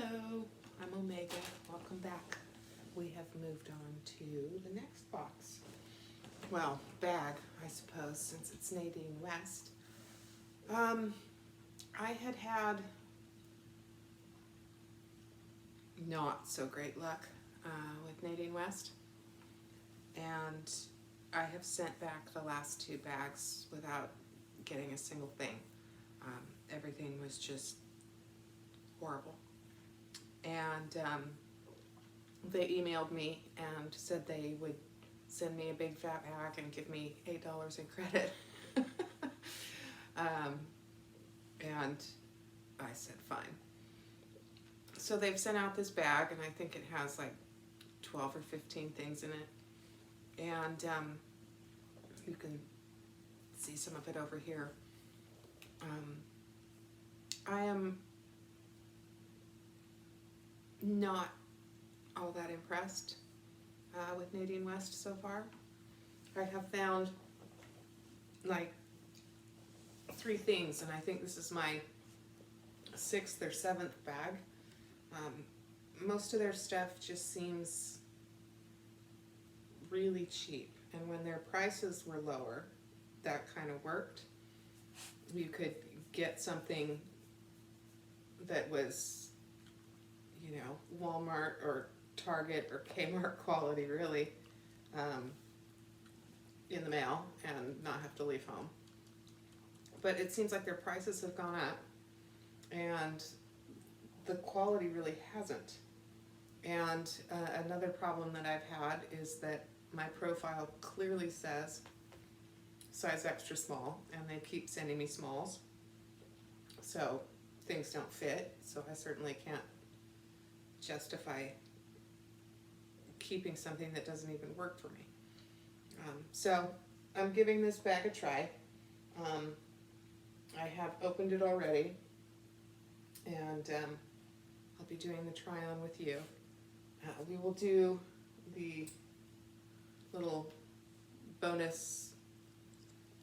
Hello, I'm Omega. Welcome back. We have moved on to the next box. Well, bag, I suppose, since it's Nadine West. I had not so great luck with Nadine West, and I have sent back the last two bags without getting a single thing. Everything was just horrible. And they emailed me and said they would send me a big fat bag and give me $8 in credit. And I said fine. So they've sent out this bag, and I think it has like 12 or 15 things in it. And you can see some of it over here. I am not all that impressed with Nadine West so far. I have found like 3 things, and I think this is my 6th or 7th bag. Most of their stuff just seems really cheap, and when their prices were lower, that kind of worked. You could get something that was, you know, Walmart or Target or Kmart quality, really, in the mail and not have to leave home. But it seems like their prices have gone up, and the quality really hasn't. And another problem that I've had is that my profile clearly says size extra small, and they keep sending me smalls, so things don't fit. So I certainly can't justify keeping something that doesn't even work for me. So I'm giving this bag a try. I have opened it already, and I'll be doing the try on with you. We will do the little bonus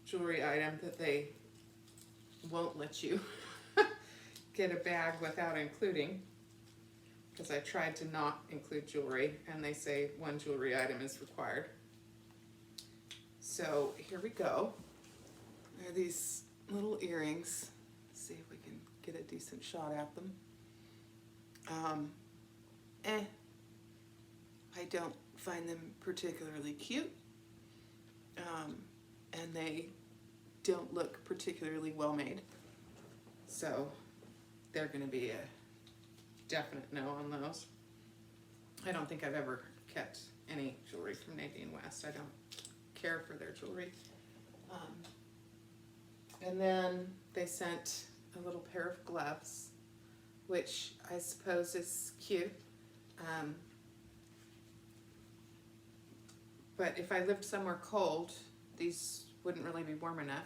jewelry item that they won't let you get a bag without including, because I tried to not include jewelry, and they say 1 jewelry item is required. So here we go. There are these little earrings. Let's see if we can get a decent shot at them. I don't find them particularly cute, and they don't look particularly well made. So they're going to be a definite no on those. I don't think I've ever kept any jewelry from Nadine West. I don't care for their jewelry. And then they sent a little pair of gloves, which I suppose is cute. But if I lived somewhere cold, these wouldn't really be warm enough.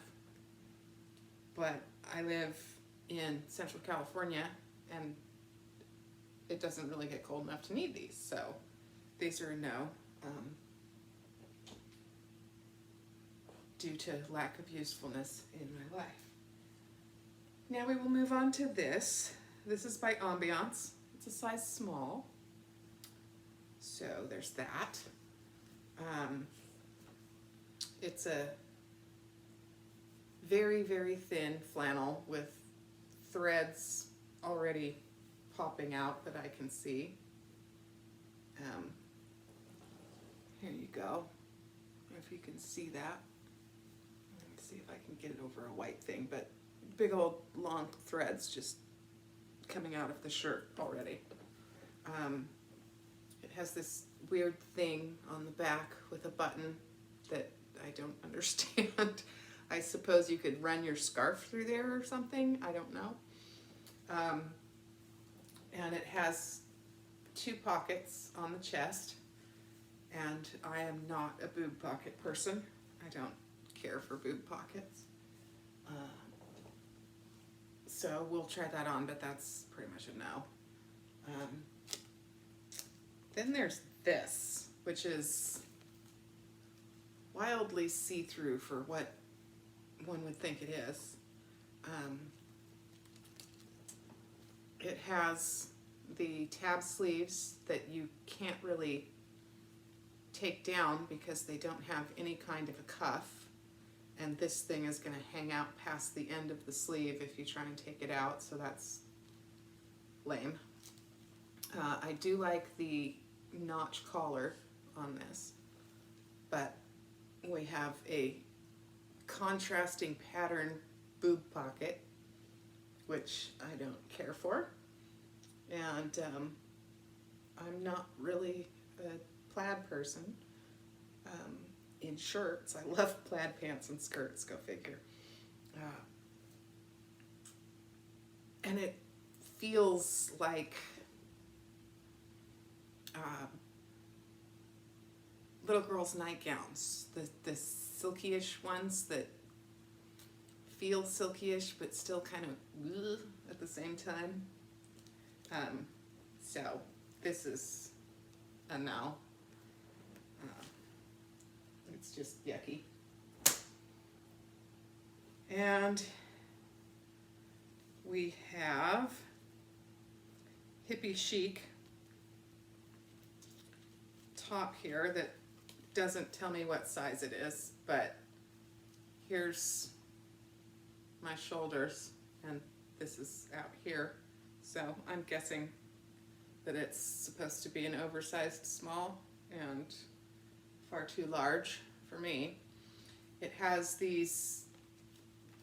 But I live in Central California, and it doesn't really get cold enough to need these, so these are a no, due to lack of usefulness in my life. Now we will move on to this. This is by Ambiance. It's a size small, so there's that. It's a very, very thin flannel with threads already popping out that I can see. Here you go. I don't know if you can see that. Let me see if I can get it over a white thing, but big old long threads just coming out of the shirt already. It has this weird thing on the back with a button that I don't understand. I suppose you could run your scarf through there or something. I don't know. And it has 2 pockets on the chest, and I am not a boob pocket person. I don't care for boob pockets. So we'll try that on, but that's pretty much a no. Then there's this, which is wildly see-through for what one would think it is. It has the tab sleeves that you can't really take down because they don't have any kind of a cuff, and this thing is going to hang out past the end of the sleeve if you try and take it out, so that's lame. I do like the notch collar on this, but we have a contrasting pattern boob pocket, which I don't care for, and I'm not really a plaid person. In shirts, I love plaid pants and skirts, go figure. And it feels like little girls' nightgowns, the silky-ish ones that feel silky-ish but still kind of at the same time. So this is a no. It's just yucky. And we have hippie chic top here that doesn't tell me what size it is, but here's my shoulders and this is out here, so I'm guessing that it's supposed to be an oversized small and far too large for me. It has these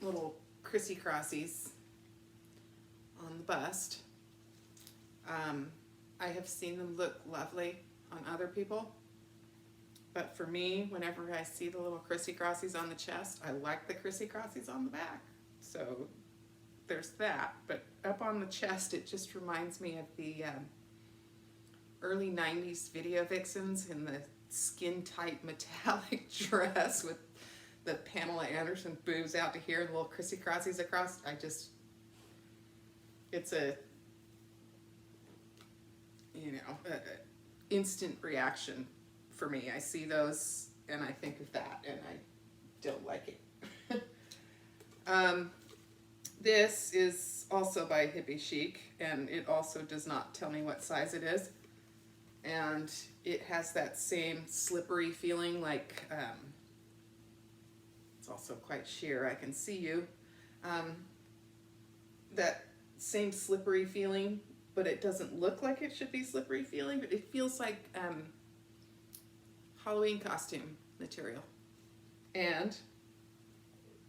little crissy crossies on the bust. I have seen them look lovely on other people, but for me, whenever I see the little crissy crossies on the chest, I like the crissy crossies on the back. So there's that, but up on the chest, it just reminds me of the early 90s video vixens in the skin-tight metallic dress with the Pamela Anderson boobs out to here and little crissy crossies across. It's a, instant reaction for me. I see those and I think of that and I don't like it. This is also by Hippie Chic, and it also does not tell me what size it is. And it has that same slippery feeling, like it's also quite sheer, I can see you. That same slippery feeling, but it doesn't look like it should be slippery feeling, but it feels like Halloween costume material. And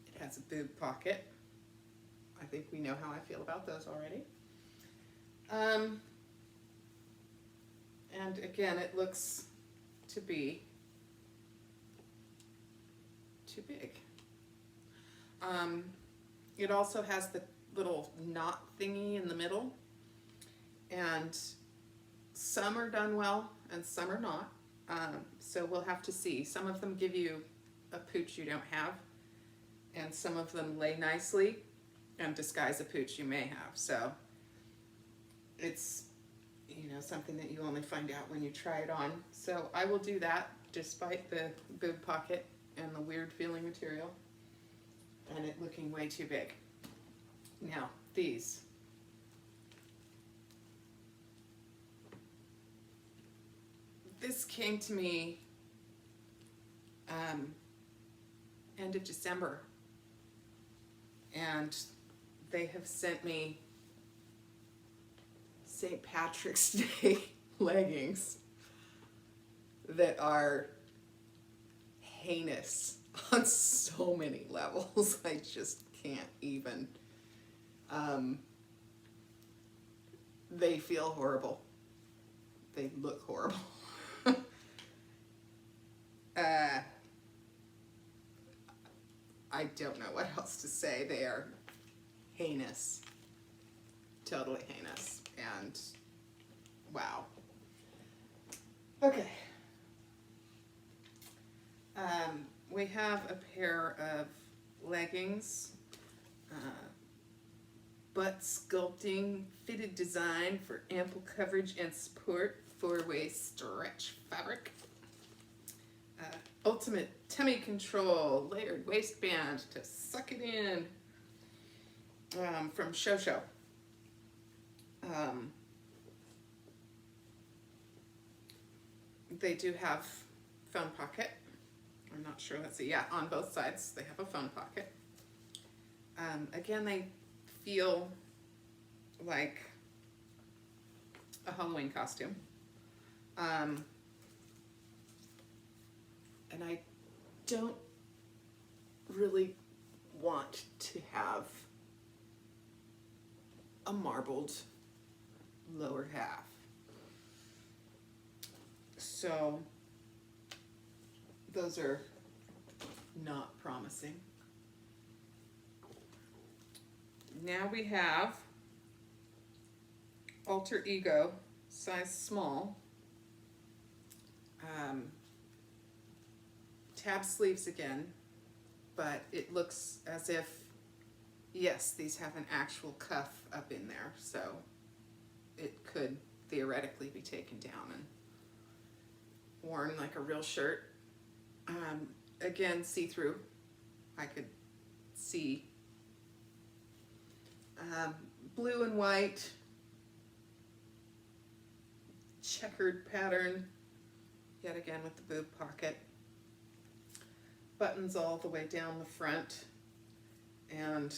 it has a boob pocket. I think we know how I feel about those already. And again, it looks to be too big. It also has the little knot thingy in the middle, and some are done well and some are not. So we'll have to see. Some of them give you a pooch you don't have, and some of them lay nicely and disguise a pooch you may have. So it's, something that you only find out when you try it on. So I will do that despite the boob pocket and the weird feeling material and it looking way too big. Now, these. This came to me end of December, and they have sent me St. Patrick's Day leggings that are heinous on so many levels. I just can't even. They feel horrible. They look horrible. I don't know what else to say. They are heinous. Totally heinous. And wow. Okay. We have a pair of leggings, butt sculpting, fitted design for ample coverage and support, 4-way stretch fabric. Ultimate tummy control, layered waistband to suck it in, from Shosho. They do have phone pocket. I'm not sure, let's see, yeah, on both sides they have a phone pocket. Again, they feel like a Halloween costume. And I don't really want to have a marbled lower half. So those are not promising. Now we have Alter Ego, size small. Tab sleeves again, but it looks as if, yes, these have an actual cuff up in there, so it could theoretically be taken down and worn like a real shirt. Again, see-through. I could see blue and white, checkered pattern, yet again with the boob pocket. Buttons all the way down the front, and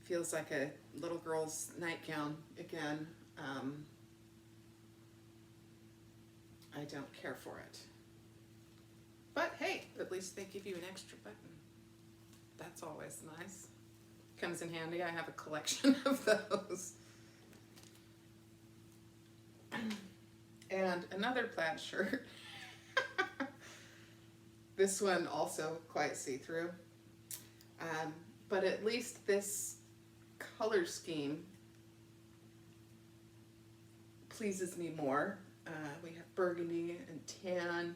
feels like a little girl's nightgown again. I don't care for it. But hey, at least they give you an extra button. That's always nice. Comes in handy. I have a collection of those. And another plaid shirt. This one also quite see-through. But at least this color scheme pleases me more. We have burgundy and tan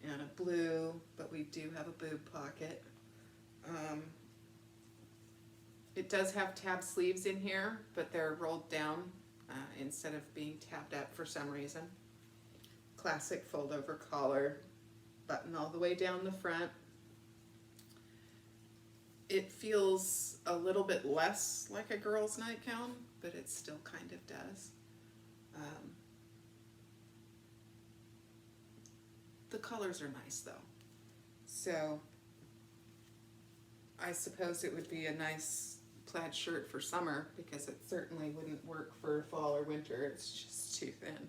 and a blue, but we do have a boob pocket. It does have tab sleeves in here, but they're rolled down instead of being tabbed up for some reason. Classic fold-over collar, button all the way down the front. It feels a little bit less like a girl's nightgown, but it still kind of does. The colors are nice though. So I suppose it would be a nice plaid shirt for summer, because it certainly wouldn't work for fall or winter. It's just too thin.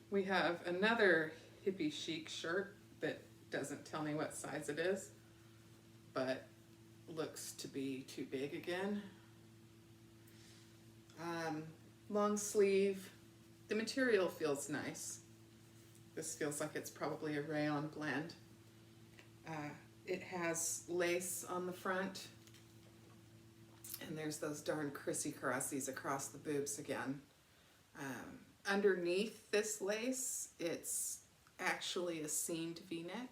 We have another hippie chic shirt that doesn't tell me what size it is, but looks to be too big again. Long sleeve. The material feels nice. This feels like it's probably a rayon blend. It has lace on the front, and there's those darn crissy-crossies across the boobs again. Underneath this lace, it's actually a seamed V-neck.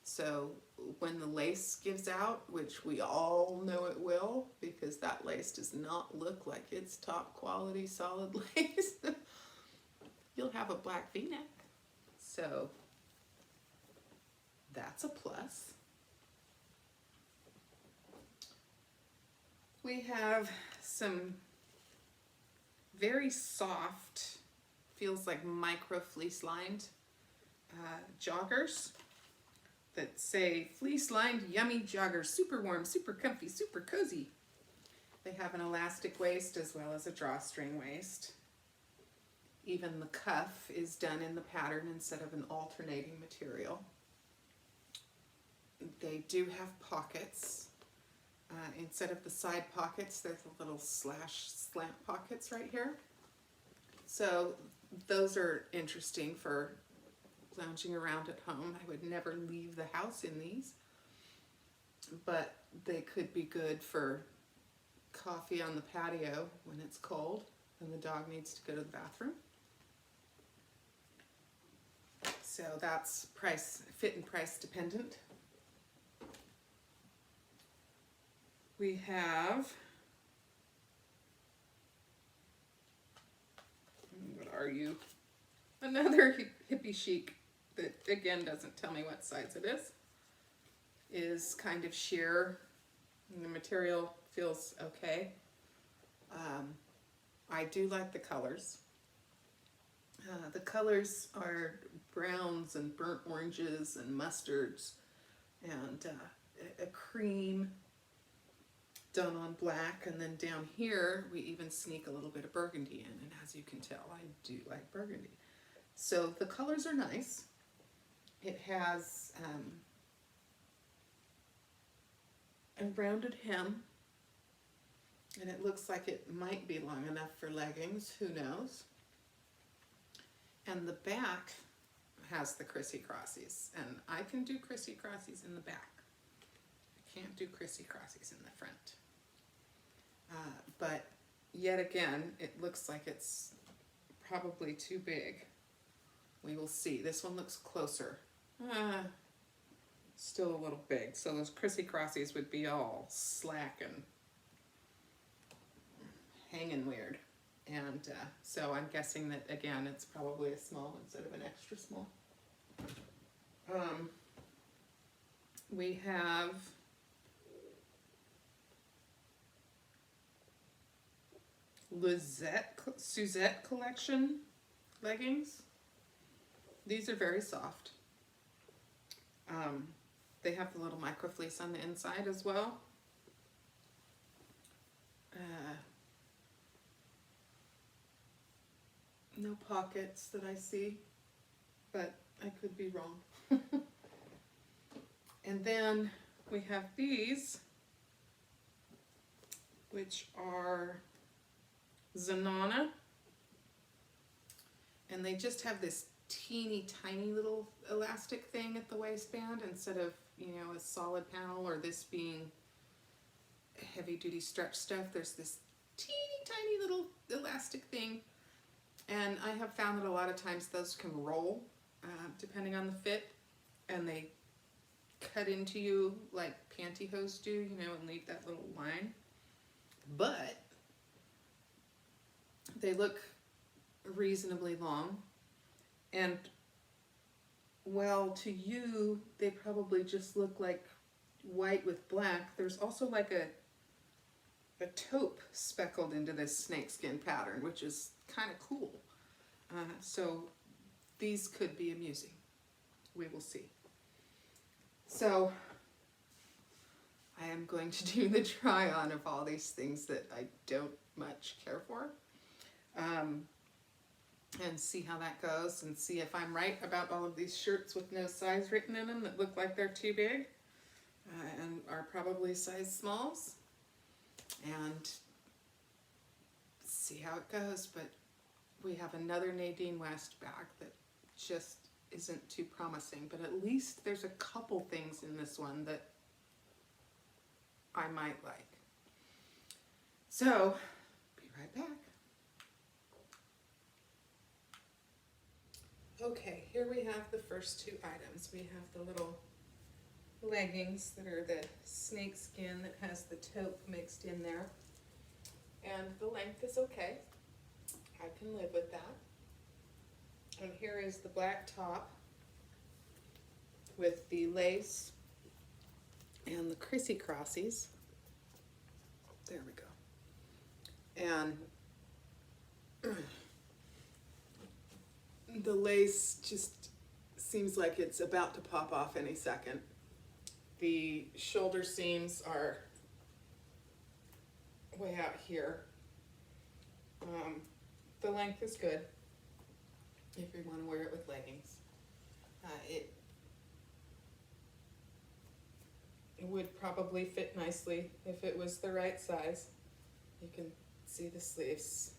So when the lace gives out, which we all know it will, because that lace does not look like it's top quality solid lace, you'll have a black V-neck. So that's a plus. We have some very soft, feels like micro fleece lined joggers that say fleece lined yummy jogger, super warm, super comfy, super cozy. They have an elastic waist as well as a drawstring waist. Even the cuff is done in the pattern instead of an alternating material. They do have pockets. Instead of the side pockets, there's a little slash slant pockets right here. So those are interesting for lounging around at home. I would never leave the house in these, but they could be good for coffee on the patio when it's cold and the dog needs to go to the bathroom. So that's fit and price dependent. We have, what are you? Another hippie chic that again doesn't tell me what size it is kind of sheer, and the material feels okay. I do like the colors. The colors are browns and burnt oranges and mustards and a cream done on black, and then down here we even sneak a little bit of burgundy in, and as you can tell, I do like burgundy. So the colors are nice. It has a rounded hem, and it looks like it might be long enough for leggings, who knows. And the back has the crissy-crossies, and I can do crissy-crossies in the back. I can't do crissy-crossies in the front. But yet again, it looks like it's probably too big. We will see. This one looks closer. Still a little big. So those crissy-crossies would be all slack and hanging weird. And so I'm guessing that, again, it's probably a small instead of an extra small. We have Suzette collection leggings. These are very soft. They have the little micro fleece on the inside as well. No pockets that I see, but I could be wrong. And then we have these, which are Zanana, and they just have this teeny tiny little elastic thing at the waistband instead of, you know, a solid panel, or this being heavy duty stretch stuff. There's this teeny tiny little elastic thing, and I have found that a lot of times those can roll depending on the fit, and they cut into you like pantyhose do, you know, and leave that little line. But they look reasonably long, and well, to you they probably just look like white with black. There's also like a taupe speckled into this snakeskin pattern, which is kind of cool. So these could be amusing. We will see. So I am going to do the try on of all these things that I don't much care for, and see how that goes, and see if I'm right about all of these shirts with no size written in them that look like they're too big and are probably size smalls, and see how it goes. But we have another Nadine West bag that just isn't too promising, but at least there's a couple things in this one that I might like. So, be right back. Okay, here we have the first two items. We have the little leggings that are the snake skin that has the taupe mixed in there. And the length is okay. I can live with that. And here is the black top with the lace and the crissy-crossies. There we go. And the lace just seems like it's about to pop off any second. The shoulder seams are way out here. The length is good if you want to wear it with leggings. It would probably fit nicely if it was the right size. You can see the sleeves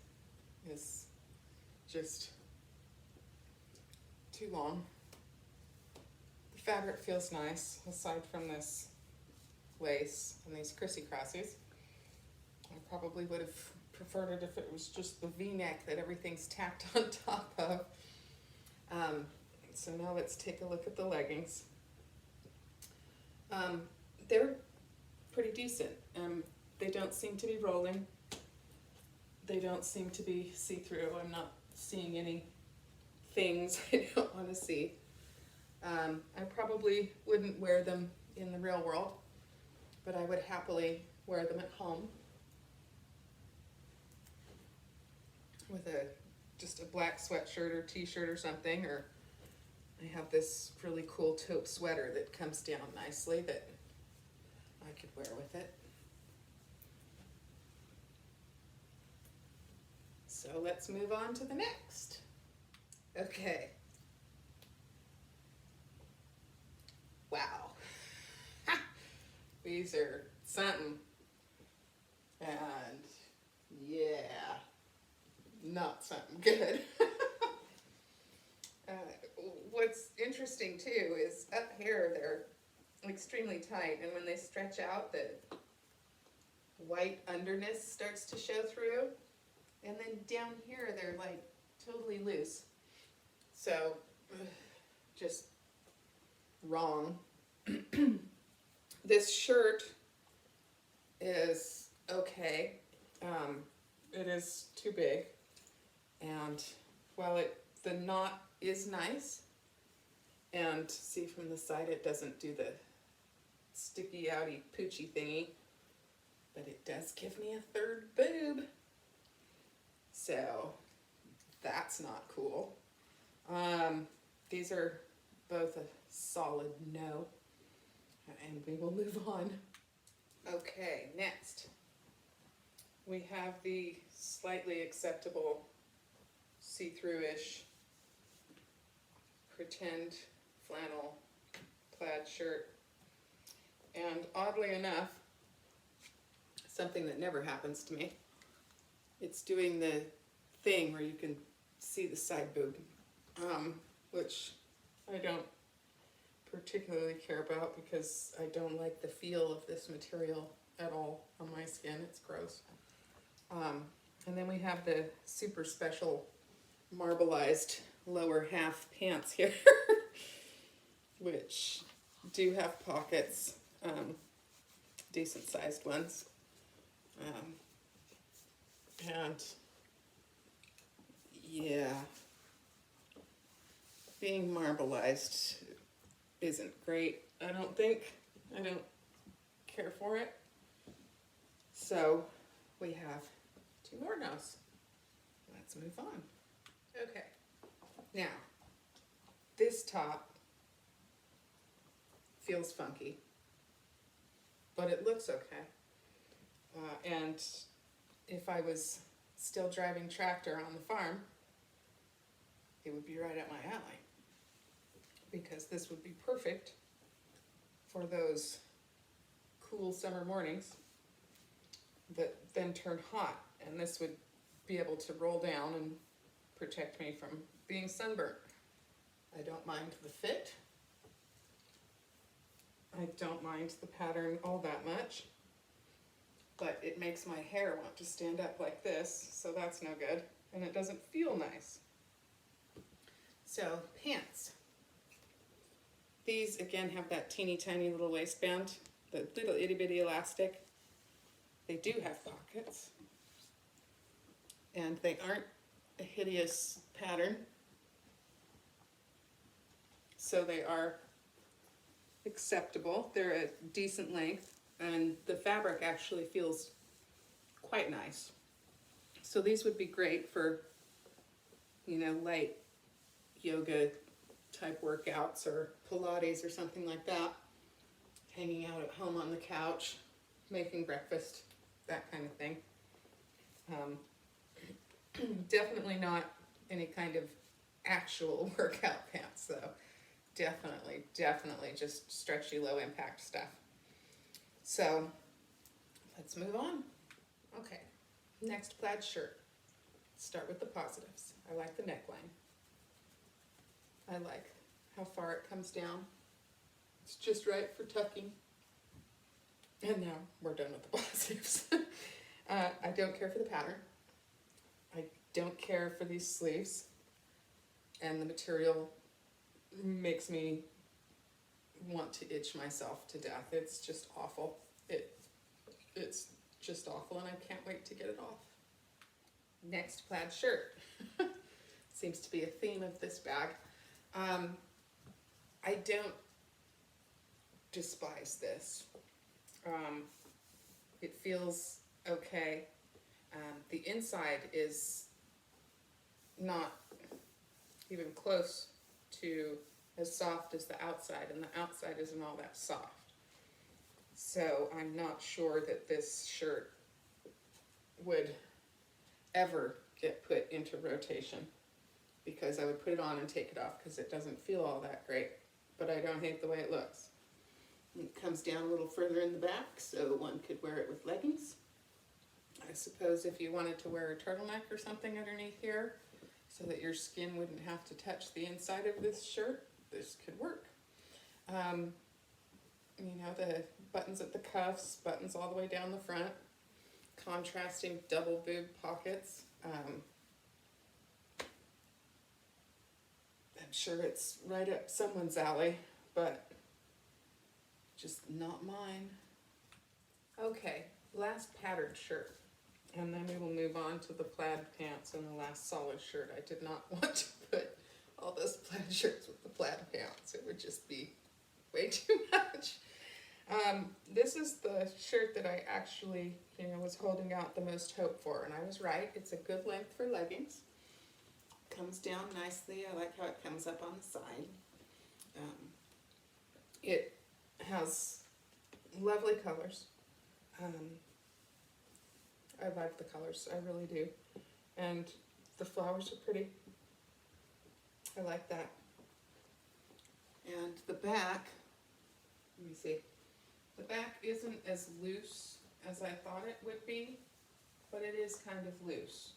is just too long. The fabric feels nice, aside from this lace and these crissy-crossies. I probably would have preferred it if it was just the V-neck that everything's tacked on top of. So now let's take a look at the leggings. They're pretty decent. They don't seem to be rolling. They don't seem to be see-through. I'm not seeing any things I don't want to see. I probably wouldn't wear them in the real world, but I would happily wear them at home. with just a black sweatshirt or t-shirt or something, or I have this really cool taupe sweater that comes down nicely that I could wear with it. So let's move on to the next. Okay. Wow. These are something. And yeah, not something good. What's interesting too is up here they're extremely tight, and when they stretch out, the white underness starts to show through, and then down here they're like totally loose. So just wrong. This shirt is okay. It is too big, and while the knot is nice, and see from the side it doesn't do the sticky outy poochy thingy, but it does give me a third boob, so that's not cool. These are both a solid no, and we will move on. Okay, next we have the slightly acceptable see-through-ish pretend flannel plaid shirt. And oddly enough, something that never happens to me, it's doing the thing where you can see the side boob, which I don't particularly care about because I don't like the feel of this material at all on my skin. It's gross. And then we have the super special marbleized lower half pants here, which do have pockets, decent sized ones. And yeah, being marbleized isn't great, I don't think. I don't care for it. So we have two more no's. Let's move on. Okay, now this top feels funky, but it looks okay. And if I was still driving tractor on the farm, it would be right up my alley, because this would be perfect for those cool summer mornings that then turn hot, and this would be able to roll down and protect me from being sunburnt. I don't mind the fit. I don't mind the pattern all that much, but it makes my hair want to stand up like this, so that's no good, and it doesn't feel nice. So, pants. These, again, have that teeny tiny little waistband, the little itty bitty elastic. They do have pockets, and they aren't a hideous pattern, so they are acceptable. They're a decent length, and the fabric actually feels quite nice. So these would be great for, light yoga type workouts or Pilates or something like that. Hanging out at home on the couch, making breakfast, that kind of thing. Definitely not any kind of actual workout pants though. Definitely just stretchy, low impact stuff. So let's move on. Okay, next plaid shirt. Let's start with the positives. I like the neckline. I like how far it comes down. It's just right for tucking. And now we're done with the positives. I don't care for the pattern. I don't care for these sleeves. And the material makes me want to itch myself to death. It's just awful. It's just awful, and I can't wait to get it off. Next, plaid shirt. Seems to be a theme of this bag. I don't despise this. It feels okay. The inside is not even close to as soft as the outside, and the outside isn't all that soft. So I'm not sure that this shirt would ever get put into rotation, because I would put it on and take it off because it doesn't feel all that great, but I don't hate the way it looks. It comes down a little further in the back, so one could wear it with leggings. I suppose if you wanted to wear a turtleneck or something underneath here so that your skin wouldn't have to touch the inside of this shirt, this could work. You know, the buttons at the cuffs, buttons all the way down the front, contrasting double boob pockets. I'm sure it's right up someone's alley, but just not mine. Okay, last patterned shirt. And then we will move on to the plaid pants and the last solid shirt. I did not want to put all those plaid shirts with the plaid pants. It would just be way too much. This is the shirt that I actually, was holding out the most hope for. And I was right. It's a good length for leggings. Comes down nicely. I like how it comes up on the side. It has lovely colors. I like the colors, I really do. And the flowers are pretty. I like that. And the back, let me see. The back isn't as loose as I thought it would be, but it is kind of loose.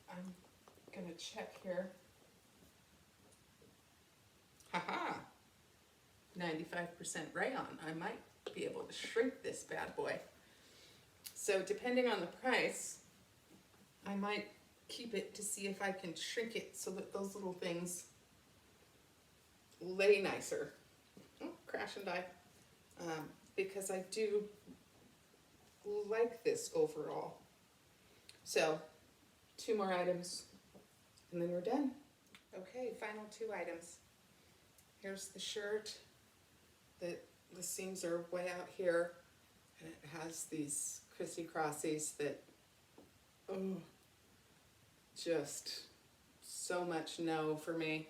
I'm gonna check here. Haha, 95% rayon. I might be able to shrink this bad boy. So depending on the price, I might keep it to see if I can shrink it so that those little things lay nicer. Oh, crash and die. Because I do like this overall. So 2 more items and then we're done. Okay, final 2 items. Here's the shirt. The seams are way out here, and it has these crissy-crossies that, just so much no for me.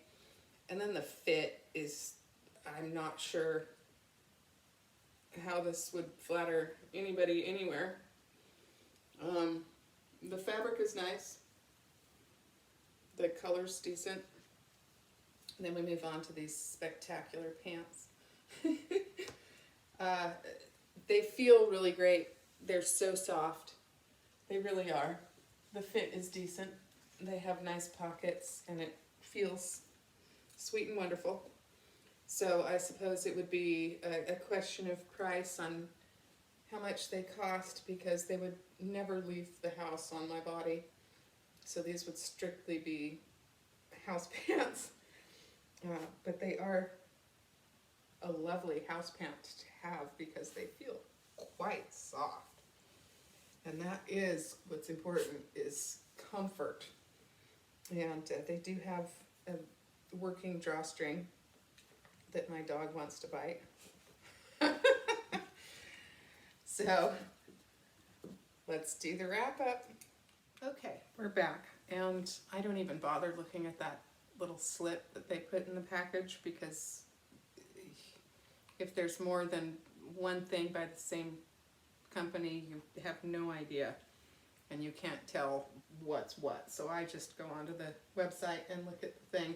And then the fit is, I'm not sure how this would flatter anybody anywhere. The fabric is nice. The color's decent. And then we move on to these spectacular pants. They feel really great. They're so soft. They really are. The fit is decent. They have nice pockets and it feels sweet and wonderful. So I suppose it would be a question of price on how much they cost, because they would never leave the house on my body. So these would strictly be house pants. But they are a lovely house pant to have because they feel quite soft. And that is what's important, is comfort. And they do have a working drawstring that my dog wants to bite. So let's do the wrap up. Okay, we're back. And I don't even bother looking at that little slip that they put in the package, because if there's more than one thing by the same company, you have no idea and you can't tell what's what. So I just go onto the website and look at the thing.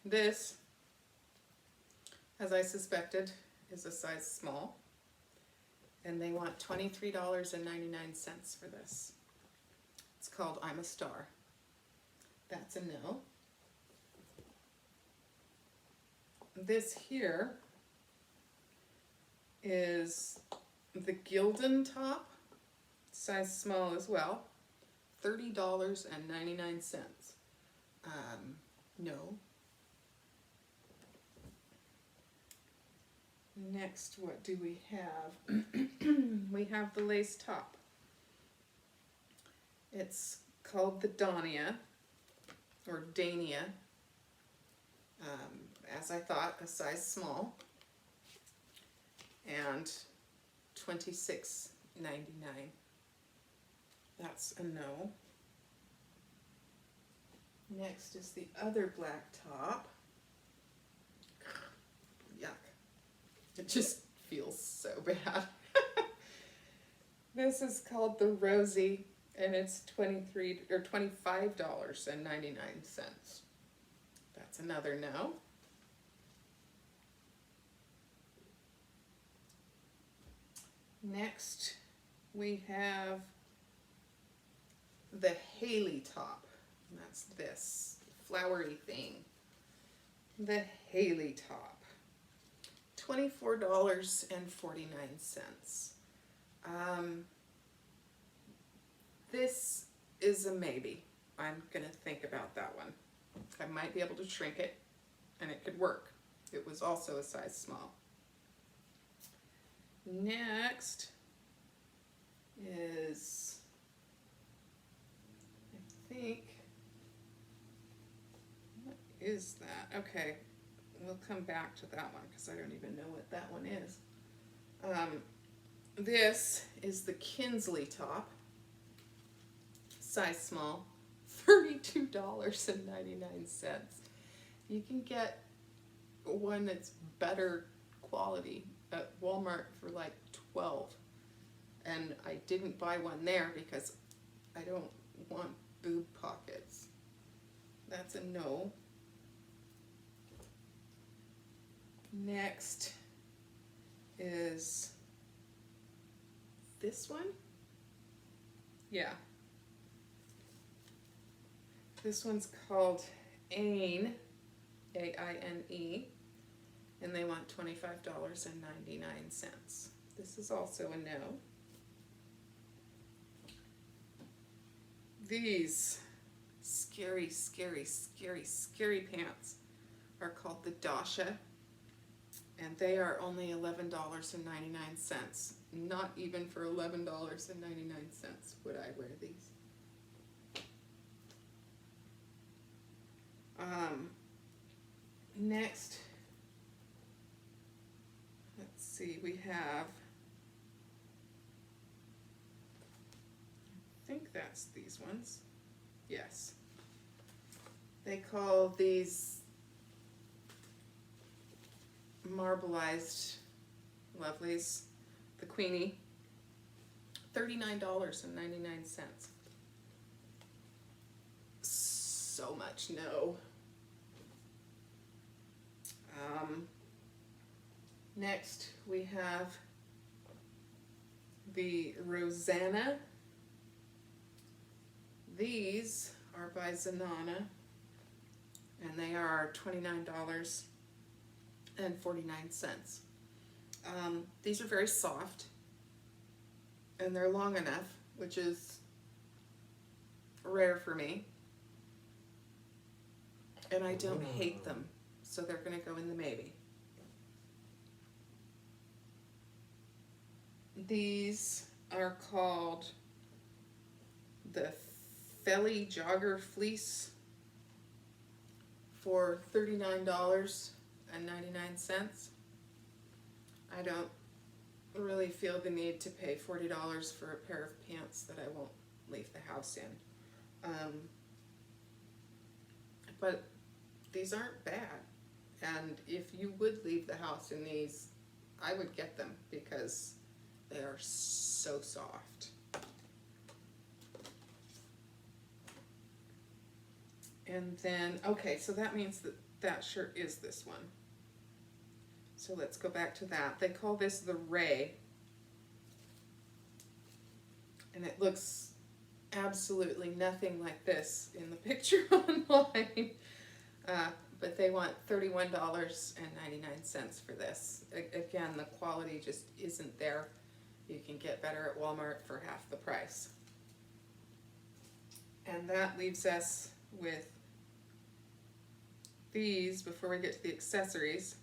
This, as I suspected, is a size small, and they want $23.99 for this. It's called I'm a Star. That's a no. This here is the Gildan top, size small as well, $30.99. No. Next, what do we have? We have the lace top. It's called the Dania, or Dania, as I thought, a size small, and $26.99. That's a no. Next is the other black top. Yuck. It just feels so bad. This is called the Rosie, and it's $25.99. That's another no. Next, we have the Haley top. And that's this flowery thing. The Haley top. $24.49. This is a maybe. I'm gonna think about that one. I might be able to shrink it, and it could work. It was also a size small. Next is, I think, what is that? Okay, we'll come back to that one because I don't even know what that one is. This is the Kinsley top, size small, $32.99. You can get one that's better quality at Walmart for like $12, and I didn't buy one there because I don't want boob pockets. That's a no. Next is this one. Yeah. This one's called Aine, A-I-N-E, and they want $25.99. This is also a no. These scary, scary, scary, scary pants are called the Dasha, and they are only $11.99. Not even for $11.99 would I wear these. Next, let's see, we have, I think that's these ones. Yes. They call these marbleized lovelies the Queenie, $39.99. So much no. Next we have the Rosanna. These are by Zanana, and they are $29.49. These are very soft, and they're long enough, which is rare for me, and I don't hate them, so they're going to go in the maybe. These are called the Feli Jogger Fleece for $39.99. I don't really feel the need to pay $40 for a pair of pants that I won't leave the house in. But these aren't bad. And if you would leave the house in these, I would get them because they are so soft. And then, okay, so that means that that shirt is this one. So let's go back to that. They call this the Ray. And it looks absolutely nothing like this in the picture online. But they want $31.99 for this. Again, the quality just isn't there. You can get better at Walmart for half the price. And that leaves us with these before we get to the accessories.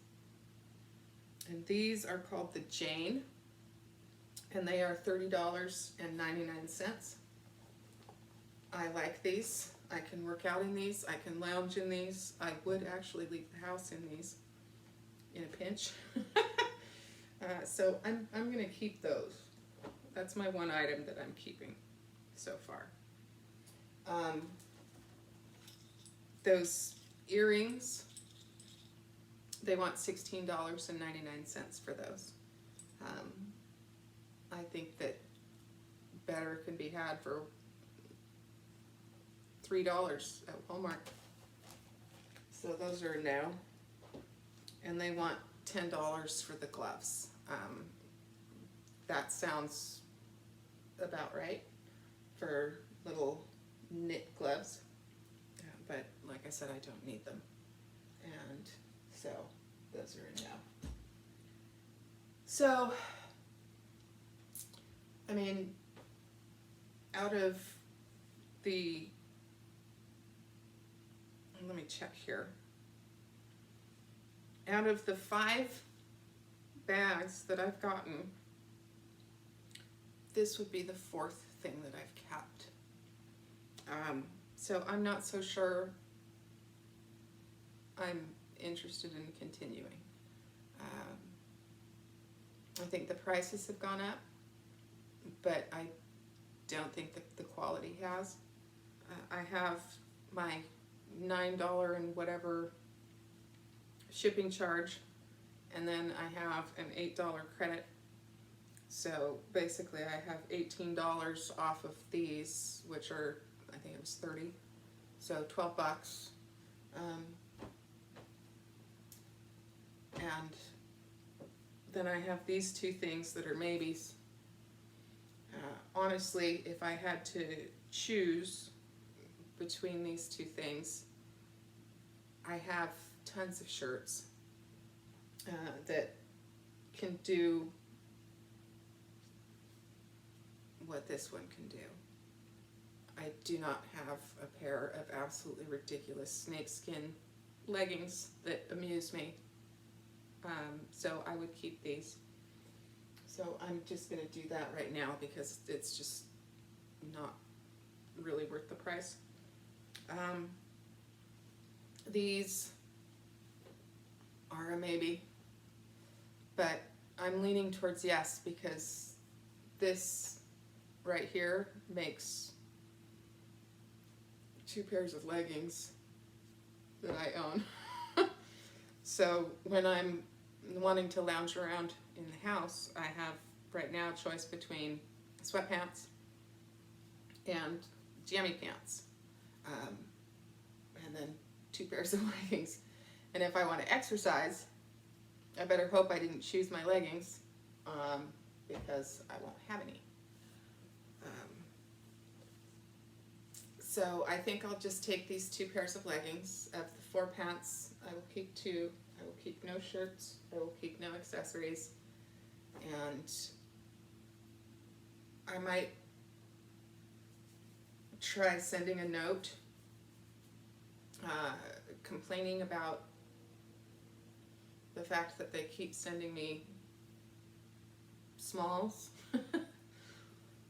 And these are called the Jane, and they are $30.99. I like these. I can work out in these. I can lounge in these. I would actually leave the house in these in a pinch. So I'm going to keep those. That's my one item that I'm keeping so far. Those earrings, they want $16.99 for those. I think that better can be had for $3 at Walmart. So those are a no. And they want $10 for the gloves. That sounds about right for little knit gloves. But like I said, I don't need them. And so those are a no. So, I mean, out of the, let me check here. Out of the 5 bags that I've gotten, this would be the 4th thing that I've kept. So I'm not so sure I'm interested in continuing. I think the prices have gone up, but I don't think that the quality has. I have my $9 and whatever shipping charge, and then I have an $8 credit. So basically I have $18 off of these, which are, I think it was 30, so $12. And then I have these 2 things that are maybes. Honestly, if I had to choose between these 2 things, I have tons of shirts that can do what this one can do. I do not have a pair of absolutely ridiculous snakeskin leggings that amuse me. So I would keep these. So I'm just going to do that right now because it's just not really worth the price. These are a maybe, but I'm leaning towards yes because this right here makes 2 pairs of leggings that I own. So when I'm wanting to lounge around in the house, I have right now a choice between sweatpants and jammy pants, and then 2 pairs of leggings. And if I want to exercise, I better hope I didn't choose my leggings, because I won't have any. So I think I'll just take these 2 pairs of leggings. Of the 4 pants, I will keep 2. I will keep no shirts. I will keep no accessories. And I might try sending a note complaining about the fact that they keep sending me smalls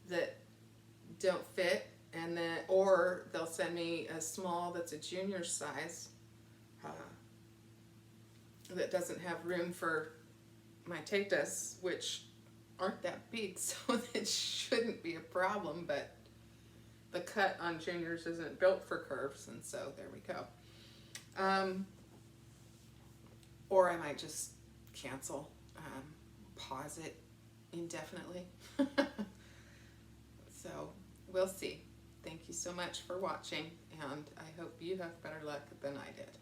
that don't fit, and then, or they'll send me a small that's a junior size that doesn't have room for my tetas, which aren't that big, so it shouldn't be a problem, but the cut on juniors isn't built for curves, and so there we go. Or I might just cancel, pause it indefinitely. So we'll see. Thank you so much for watching, and I hope you have better luck than I did.